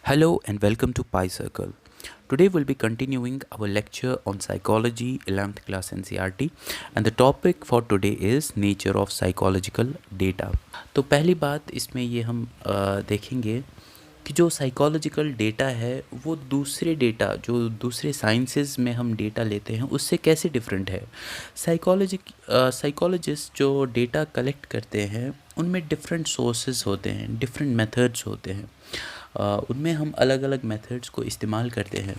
Hello and welcome to Pi Circle. Today we'll be continuing our lecture on psychology 11th class NCERT and the topic for today is nature of psychological data. तो पहली बात इसमें ये हम देखेंगे कि जो साइकोलॉजिकल डेटा है वो दूसरे डेटा जो दूसरे साइंसेस में हम डेटा लेते हैं उससे कैसे डिफरेंट है। साइकोलॉजिस्ट जो डेटा कलेक्ट करते हैं उनमें डिफरेंट सोर्सेज होते हैं, डिफरेंट मेथड्स होते हैं। उनमें हम अलग अलग मेथड्स को इस्तेमाल करते हैं।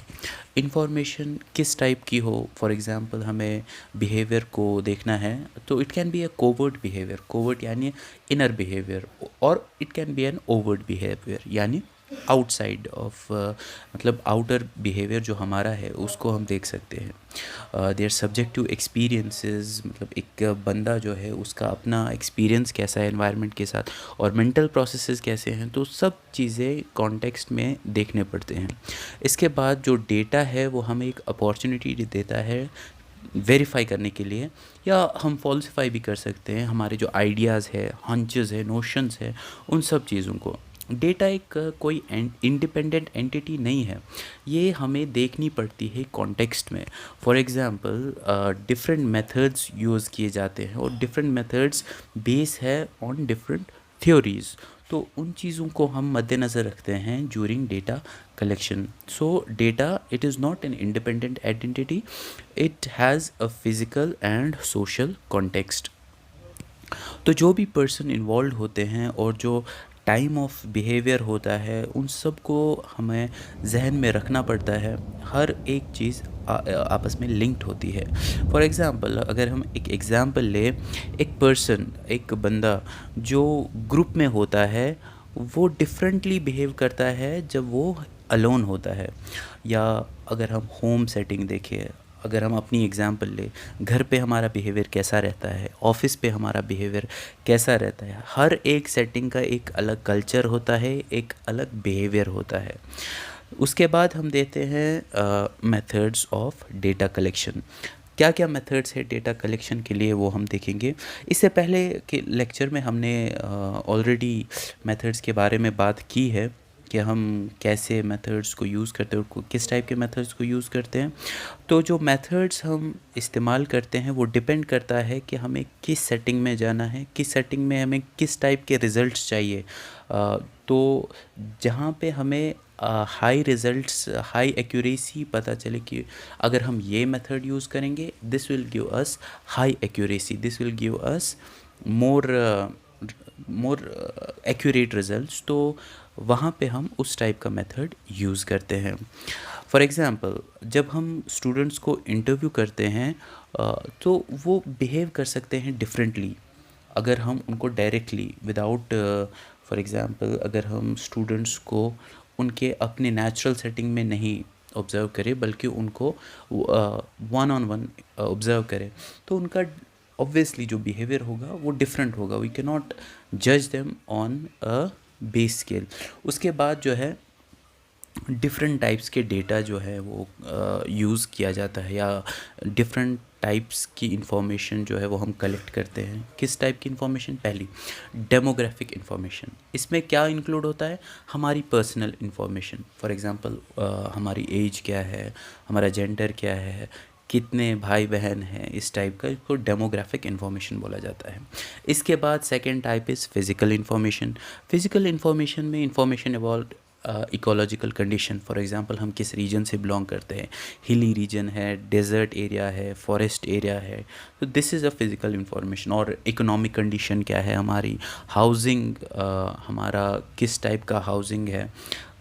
इंफॉर्मेशन किस टाइप की हो, फॉर एग्ज़ाम्पल हमें बिहेवियर को देखना है तो it can be a covert behaviour, covert यानी इनर बिहेवियर, और it can be an overt behaviour यानी आउटसाइड ऑफ मतलब आउटर बिहेवियर जो हमारा है उसको हम देख सकते हैं। देयर सब्जेक्टिव एक्सपीरियंसेस, मतलब एक बंदा जो है उसका अपना एक्सपीरियंस कैसा है एनवायरनमेंट के साथ और मेंटल प्रोसेसेस कैसे हैं, तो सब चीज़ें कॉन्टेक्स्ट में देखने पड़ते हैं। इसके बाद जो डेटा है वो हमें एक अपॉर्चुनिटी देता है वेरीफाई करने के लिए, या हम फॉल्सिफाई भी कर सकते हैं हमारे जो आइडियाज़ है, हंचेस है, नोशंस है, उन सब चीज़ों को। डेटा एक कोई इंडिपेंडेंट एंटिटी नहीं है, ये हमें देखनी पड़ती है कॉन्टेक्स्ट में। For example different methods use किए जाते हैं और डिफरेंट मेथड्स बेस है ऑन डिफरेंट थ्योरीज़, तो उन चीज़ों को हम मद्देनज़र रखते हैं during data collection. So data it is not an independent identity, it has a physical and social context. तो जो भी पर्सन इन्वॉल्व होते हैं और जो टाइम ऑफ बिहेवियर होता है उन सब को हमें जहन में रखना पड़ता है। हर एक चीज़ आपस में लिंक्ड होती है। फॉर एग्ज़ाम्पल अगर हम एक एग्ज़ाम्पल ले, एक पर्सन, एक बंदा जो ग्रुप में होता है वो डिफरेंटली बिहेव करता है जब वो अलोन होता है। या अगर हम होम सेटिंग देखें, अगर हम अपनी एग्ज़ाम्पल ले, घर पे हमारा बिहेवियर कैसा रहता है, ऑफिस पे हमारा बिहेवियर कैसा रहता है, हर एक सेटिंग का एक अलग कल्चर होता है, एक अलग बिहेवियर होता है। उसके बाद हम देते हैं मेथड्स ऑफ डेटा कलेक्शन। क्या क्या मेथड्स है डेटा कलेक्शन के लिए वो हम देखेंगे। इससे पहले के लेक्चर में हमने ऑलरेडी मेथड्स के बारे में बात की है कि हम कैसे मेथड्स को यूज़ करते हैं और किस टाइप के मेथड्स को यूज़ करते हैं। तो जो मेथड्स हम इस्तेमाल करते हैं वो डिपेंड करता है कि हमें किस सेटिंग में जाना है, किस सेटिंग में हमें किस टाइप के रिज़ल्ट्स चाहिए। तो जहाँ पे हमें हाई रिज़ल्ट्स, हाई एक्यूरेसी पता चले कि अगर हम ये मेथड यूज़ करेंगे this will give us high accuracy, this will give us more more accurate results, तो वहाँ पे हम उस टाइप का मेथड यूज़ करते हैं। फॉर एग्ज़ाम्पल जब हम स्टूडेंट्स को इंटरव्यू करते हैं तो वो बिहेव कर सकते हैं डिफरेंटली अगर हम उनको डायरेक्टली विदाउट, फॉर एग्ज़ाम्पल अगर हम स्टूडेंट्स को उनके अपने नेचुरल सेटिंग में नहीं ऑब्ज़र्व करें बल्कि उनको वन ऑन वन ऑब्ज़र्व करें, तो उनका ऑब्वियसली जो बिहेवियर होगा वो डिफरेंट होगा। वी कैन नॉट जज them on a base scale. उसके बाद जो है डिफरेंट टाइप्स के डेटा जो है वो यूज़ किया जाता है, या डिफरेंट टाइप्स की इंफॉर्मेशन जो है वो हम कलेक्ट करते हैं। किस टाइप की इंफॉर्मेशन? पहली डेमोग्राफिक इंफॉर्मेशन। इसमें क्या इंक्लूड होता है? हमारी पर्सनल इंफॉर्मेशन। फॉर एग्ज़ाम्पल हमारी एज क्या है, हमारा जेंडर क्या है, कितने भाई बहन हैं, इस टाइप का इसको डेमोग्राफिक इन्फॉर्मेशन बोला जाता है। इसके बाद second type is physical information. Physical information में information about ecological condition. For example हम किस रीजन से बिलोंग करते हैं, हिली रीजन है, डेजर्ट एरिया है, फॉरेस्ट एरिया है, तो this is a physical information. और इकोनॉमिक कंडीशन क्या है हमारी, हाउसिंग, हमारा किस टाइप का हाउसिंग है,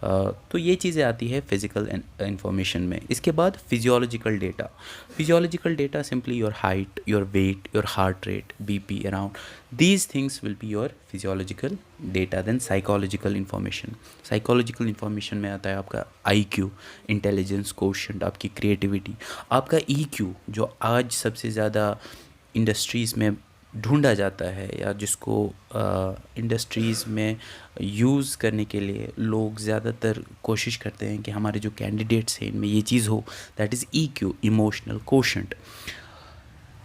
तो ये चीज़ें आती है फिज़िकल इंफॉर्मेशन में। इसके बाद physiological data. Physiological data simply your height, your weight, your heart rate, BP around, these things will be your physiological data. Then psychological information. Psychological information में आता है आपका IQ, इंटेलिजेंस कोशेंट, आपकी creativity, आपका EQ जो आज सबसे ज़्यादा इंडस्ट्रीज़ में ढूंढा जाता है, या जिसको इंडस्ट्रीज़ में यूज़ करने के लिए लोग ज़्यादातर कोशिश करते हैं कि हमारे जो कैंडिडेट्स हैं इनमें ये चीज़ हो, that is EQ, emotional quotient.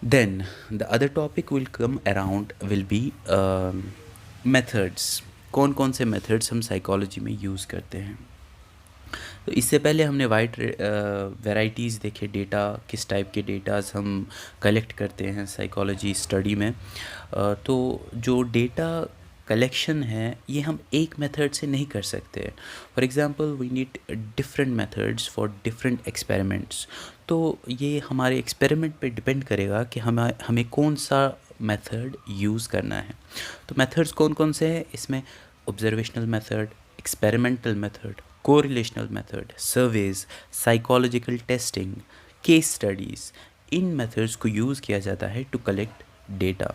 Then the other topic will come around will be methods. कौन कौन से methods हम साइकोलॉजी में यूज़ करते हैं। तो इससे पहले हमने वाइड वैराइटीज़ देखे, डेटा किस टाइप के डेटाज हम कलेक्ट करते हैं साइकोलॉजी स्टडी में। तो जो डेटा कलेक्शन है ये हम एक मेथड से नहीं कर सकते। For example we need different methods for different experiments. तो ये हमारे एक्सपेरिमेंट पे डिपेंड करेगा कि हमें कौन सा मेथड यूज़ करना है। तो मेथड्स कौन कौन से हैं इसमें? Observational method, experimental method, correlational method, surveys, psychological testing, case studies, इन मेथड्स को यूज़ किया जाता है टू कलेक्ट डेटा।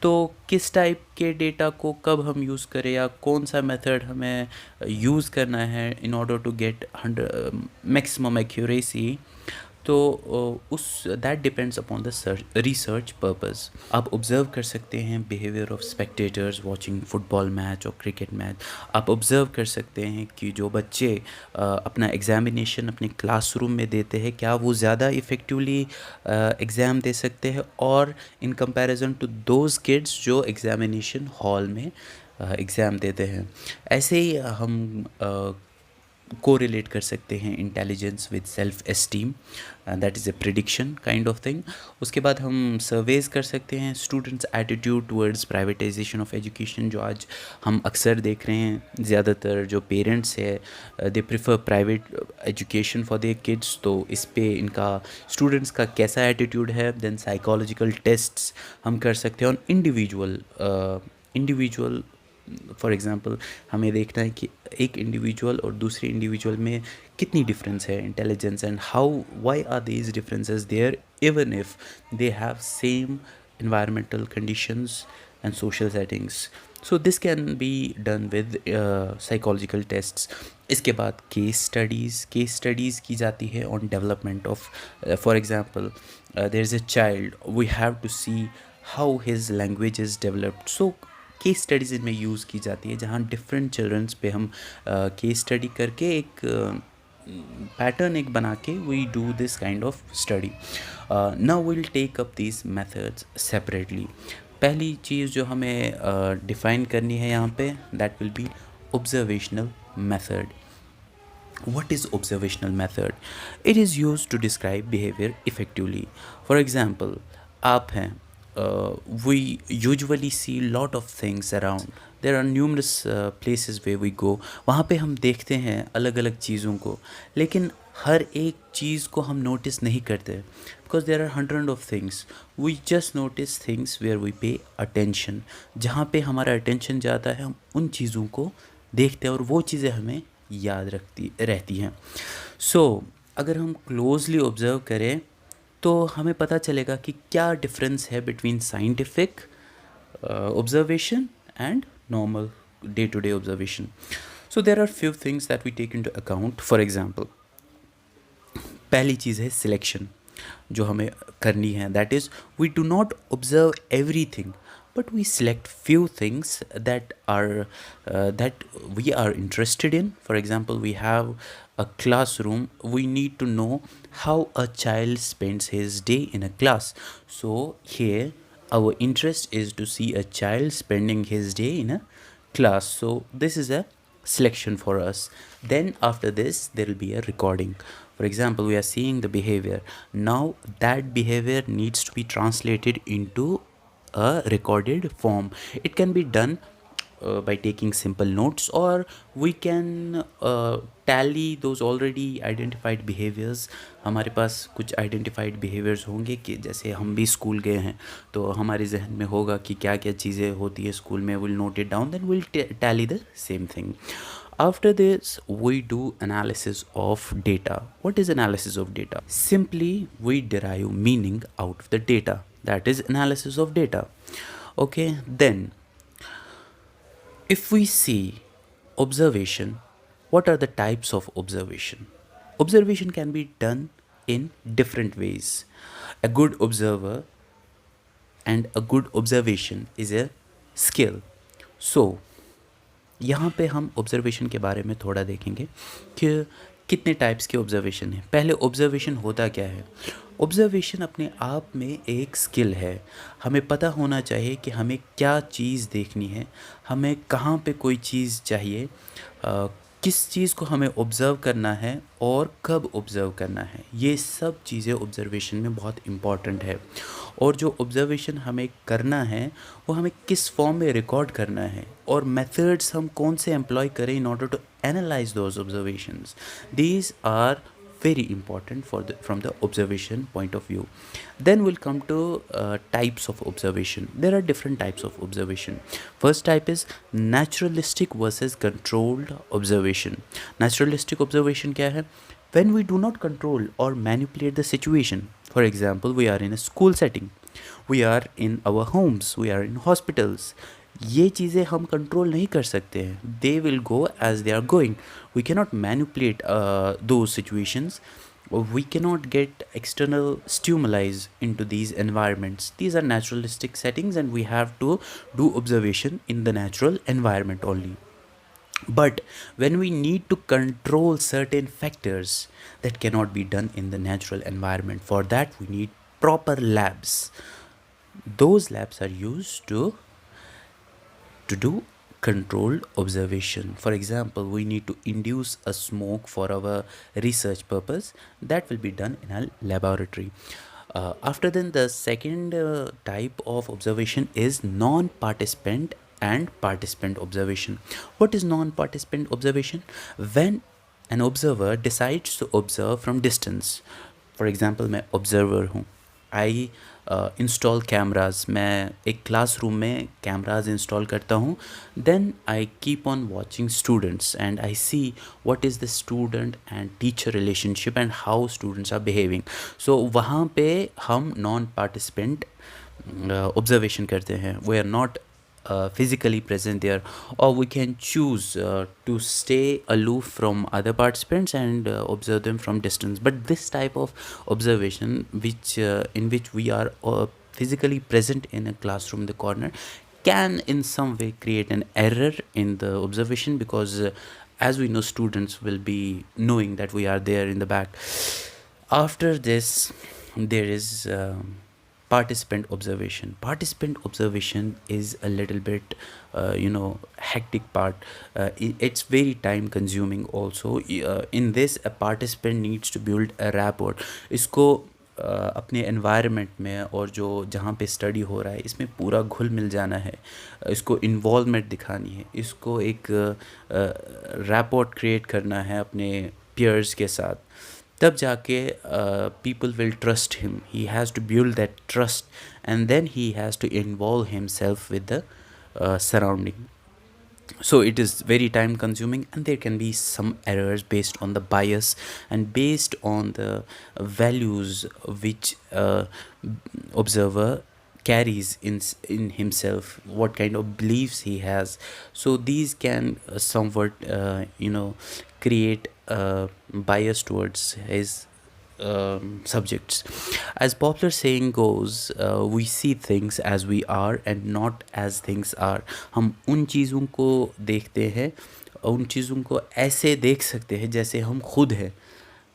तो किस टाइप के डेटा को कब हम यूज़ करें या कौन सा मेथड हमें यूज़ करना है in order to get 100 maximum accuracy, तो उस that depends upon the research purpose. आप ऑब्ज़र्व कर सकते हैं behaviour of spectators watching football match और क्रिकेट मैच। आप ऑब्ज़र्व कर सकते हैं कि जो बच्चे अपना एग्ज़ामिनेशन अपने क्लासरूम में देते हैं क्या वो ज़्यादा इफ़ेक्टिवली एग्ज़ाम दे सकते हैं और in comparison to those kids जो एग्ज़ामिनेशन हॉल में एग्ज़ाम देते हैं। ऐसे ही हम कोरिलेट कर सकते हैं intelligence with self esteem, that is a prediction kind of thing. उसके बाद हम सर्वेज कर सकते हैं students attitude towards privatisation of education, जो आज हम अक्सर देख रहे हैं। ज़्यादातर जो पेरेंट्स है they prefer private education for their kids, तो इस पे इनका स्टूडेंट्स का कैसा एटीट्यूड है। देन साइकोलॉजिकल टेस्ट्स हम कर सकते हैं ऑन इंडिविजुअल। फॉर एग्ज़ाम्पल हमें देखना है कि एक इंडिविजुअल और दूसरे इंडिविजुअल में कितनी डिफरेंस है intelligence, and how why are these differences there even if they have same environmental conditions and social settings. So this can be done with psychological tests. इसके बाद केस स्टडीज़ की जाती है on development of, for example there is a child, we have to see how his language is developed. So case studies इनमें use की जाती है जहाँ डिफरेंट चिल्ड्रंस पे हम केस स्टडी करके एक पैटर्न एक बना के we do this kind of study. Now will take up these methods separately. पहली चीज़ जो हमें डिफ़ाइन करनी है यहाँ पे, that will be observational method. What is observational method? It is used to describe behavior effectively. For example, आप हैं, we usually see lot of things around. There are numerous places where we go. वहाँ पे हम देखते हैं अलग अलग चीज़ों को, लेकिन हर एक चीज़ को हम नोटिस नहीं करते because there are hundred of things. We just notice things where we pay attention. जहाँ पे हमारा attention जाता है हम उन चीज़ों को देखते हैं और वो चीज़ें हमें याद रहती हैं। सो अगर हम क्लोजली ऑब्ज़र्व करें तो हमें पता चलेगा कि क्या डिफरेंस है between scientific observation and normal day to day observation. So there are few things that we take into account. For example, पहली चीज़ है सिलेक्शन जो हमें करनी है, that is we do not observe everything but we select few things that we are interested in. For example, we have a classroom, we need to know how a child spends his day in a class. So here our interest is to see a child spending his day in a class. So this is a selection for us. Then after this there will be a recording. For example, we are seeing the behavior. Now that behavior needs to be translated into a recorded form. It can be done by taking simple notes, or we can tally those already identified behaviors. हमारे पास कुछ identified behaviors होंगे कि जैसे हम भी school गए हैं तो हमारे जहन में होगा कि क्या क्या चीज़ें होती है स्कूल में, we'll note it down, then we'll tally the same thing. After this, we do analysis of data. What is analysis of data? Simply, we derive meaning out of the data. That is analysis of data. Okay, then if we see observation, what are the types of observation? Observation can be done in different ways. A good observer and a good observation is a skill. So यहाँ पे हम observation के बारे में थोड़ा देखेंगे कि कितने टाइप्स के ऑब्जर्वेशन हैं। पहले ऑब्जर्वेशन होता क्या है? ऑब्जर्वेशन अपने आप में एक स्किल है। हमें पता होना चाहिए कि हमें क्या चीज़ देखनी है, हमें कहाँ पे कोई चीज़ चाहिए, किस चीज़ को हमें ऑब्ज़र्व करना है और कब ऑब्ज़र्व करना है, ये सब चीज़ें ऑब्ज़र्वेशन में बहुत इम्पॉर्टेंट है। और जो ऑब्ज़र्वेशन हमें करना है वो हमें किस फॉर्म में रिकॉर्ड करना है, और मेथड्स हम कौन से एम्प्लॉय करें in order to analyse those observations, these are very important from the observation point of view. Then we'll come to types of observation. There are different types of observation. First type is naturalistic versus controlled observation. Naturalistic observation क्या है? When we do not control or manipulate the situation. For example, we are in a school setting, we are in our homes, we are in hospitals. ये चीज़ें हम control नहीं कर सकते हैं, they will go as they are going. We cannot manipulate those situations. We cannot get external stimuli into these environments. These are naturalistic settings and we have to do observation in the natural environment only. But when we need to control certain factors, that cannot be done in the natural environment. For that we need proper labs. Those labs are used to do controlled observation. For example, we need to induce a smoke for our research purpose. That will be done in a laboratory. After then, the second type of observation is non-participant and participant observation. What is non-participant observation? When an observer decides to observe from distance. For example, मैं observer हूँ. I install cameras, मैं एक classroom में cameras install करता हूँ. Then I keep on watching students and I see what is the student and teacher relationship and how students are behaving. So वहाँ पे हम नॉन पार्टिसिपेंट ऑब्जर्वेशन करते हैं. We are not physically present there, or we can choose to stay aloof from other participants and observe them from distance. But this type of observation in which we are physically present in a classroom in the corner can in some way create an error in the observation, because as we know, students will be knowing that we are there in the back. After this, there is participant observation. Participant observation is a little bit hectic part. It's very time consuming also. In this, a participant needs to build a rapport. इसको अपने environment में और जो जहाँ पे study हो रहा है इसमें पूरा घुल मिल जाना है, इसको इन्वॉल्वमेंट दिखानी है, इसको एक रैपोर्ट क्रिएट करना है अपने peers के साथ. तब जाके people will trust him. He has to build that trust and then he has to involve himself with the surrounding. So it is very time consuming and there can be some errors based on the bias and based on the values which observer carries in himself, what kind of beliefs he has. So these can somewhat create bias towards his subjects. As popular saying goes, we see things as we are and not as things are. हम उन चीज़ों को देखते हैं, उन चीज़ों को ऐसे देख सकते हैं जैसे हम खुद हैं.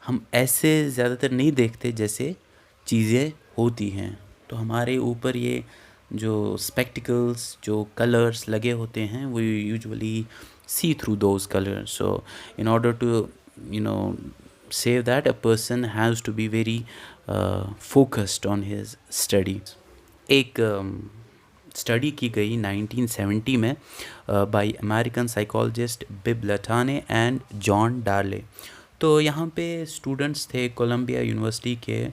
हम ऐसे ज़्यादातर नहीं देखते जैसे चीज़ें होती हैं. तो हमारे ऊपर ये जो स्पेक्टिकल्स, जो कलर्स लगे होते हैं, we usually see through those colors. So in order to say that, a person has to be very focused on his studies. एक स्टडी की गई 1970 में by American psychologist Bibb Latane and John Darley. तो यहाँ पे students थे Colombia university के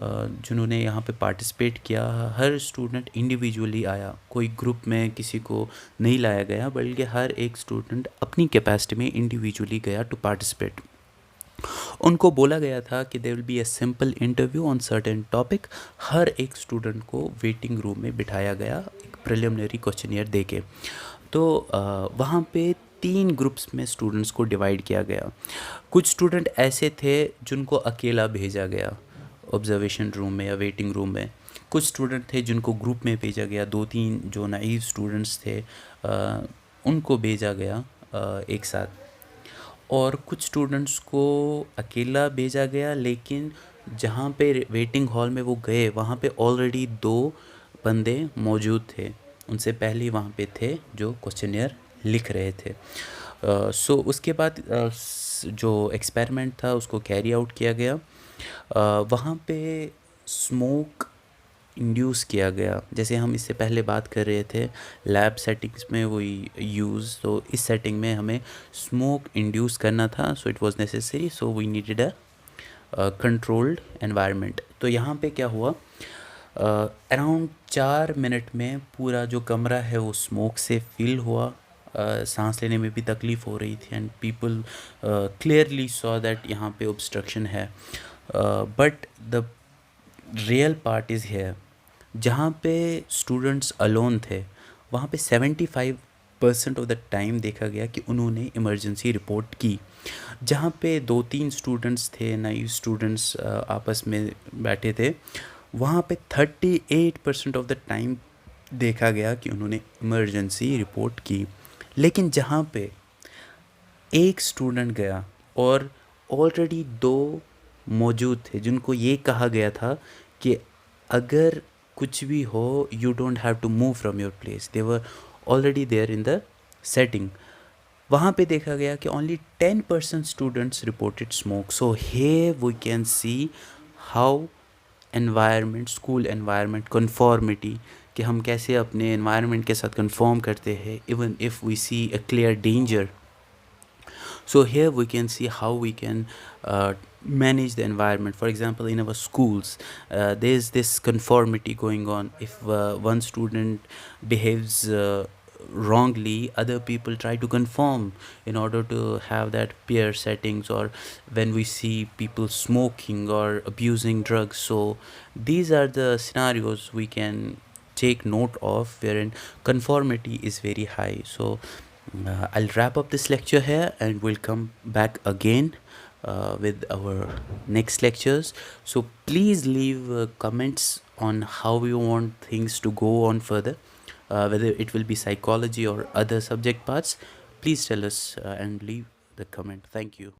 जिन्होंने यहाँ पे पार्टिसिपेट किया. हर स्टूडेंट इंडिविजुअली आया, कोई ग्रुप में किसी को नहीं लाया गया, बल्कि हर एक स्टूडेंट अपनी कैपेसिटी में इंडिविजुअली गया टू पार्टिसिपेट. उनको बोला गया था कि there will be a simple interview on certain topic. हर एक स्टूडेंट को वेटिंग रूम में बिठाया गया एक प्रिलिमिनरी क्वेश्चनियर दे के. तो वहाँ पे 3 ग्रुप्स में स्टूडेंट्स को डिवाइड किया गया. कुछ स्टूडेंट ऐसे थे जिनको अकेला भेजा गया ऑब्जर्वेशन रूम में या वेटिंग रूम में. कुछ स्टूडेंट थे जिनको ग्रुप में भेजा गया. 2-3 जो नाइव स्टूडेंट्स थे उनको भेजा गया एक साथ. और कुछ स्टूडेंट्स को अकेला भेजा गया, लेकिन जहाँ पे वेटिंग हॉल में वो गए वहाँ पे ऑलरेडी 2 बंदे मौजूद थे. उनसे पहले वहाँ पे थे जो क्वेश्चनियर लिख रहे थे. सो उसके बाद जो एक्सपेरिमेंट था उसको कैरी आउट किया गया। वहाँ पे स्मोक इंड्यूस किया गया, जैसे हम इससे पहले बात कर रहे थे लैब सेटिंग्स में वही यूज़, तो इस सेटिंग में हमें स्मोक इंड्यूस करना था, so it was necessary, so we needed a controlled environment. तो यहाँ पे क्या हुआ, अराउंड 4 मिनट में पूरा जो कमरा है वो स्मोक से फिल हुआ। सांस लेने में भी तकलीफ़ हो रही थी and people clearly saw that यहाँ पे ऑब्स्ट्रक्शन है। But the real part is here, जहाँ पे स्टूडेंट्स अलोन थे वहाँ पे 75% ऑफ द टाइम देखा गया कि उन्होंने इमरजेंसी रिपोर्ट की। जहाँ पे 2-3 स्टूडेंट्स थे, नई स्टूडेंट्स आपस में बैठे थे, वहाँ पे 38% ऑफ द टाइम देखा गया कि उन्होंने इमरजेंसी रिपोर्ट की। लेकिन जहाँ पे एक स्टूडेंट गया और ऑलरेडी 2 मौजूद थे जिनको ये कहा गया था कि अगर कुछ भी हो you don't have to move from your place, they were already there in the setting, वहाँ पे देखा गया कि only 10% students reported smoke. So here we can see how environment, school environment conformity, कि हम कैसे अपने एनवायरनमेंट के साथ कन्फॉर्म करते हैं even if we see a clear danger. So here we can see how we can manage the environment. For example, in our schools, there's this conformity going on. If one student behaves wrongly, other people try to conform in order to have that peer settings, or when we see people smoking or abusing drugs. So these are the scenarios we can take note of wherein conformity is very high. So I'll wrap up this lecture here and we'll come back again with our next lectures. So please leave comments on how you want things to go on further, whether it will be psychology or other subject parts. Please tell us and leave the comment. Thank you.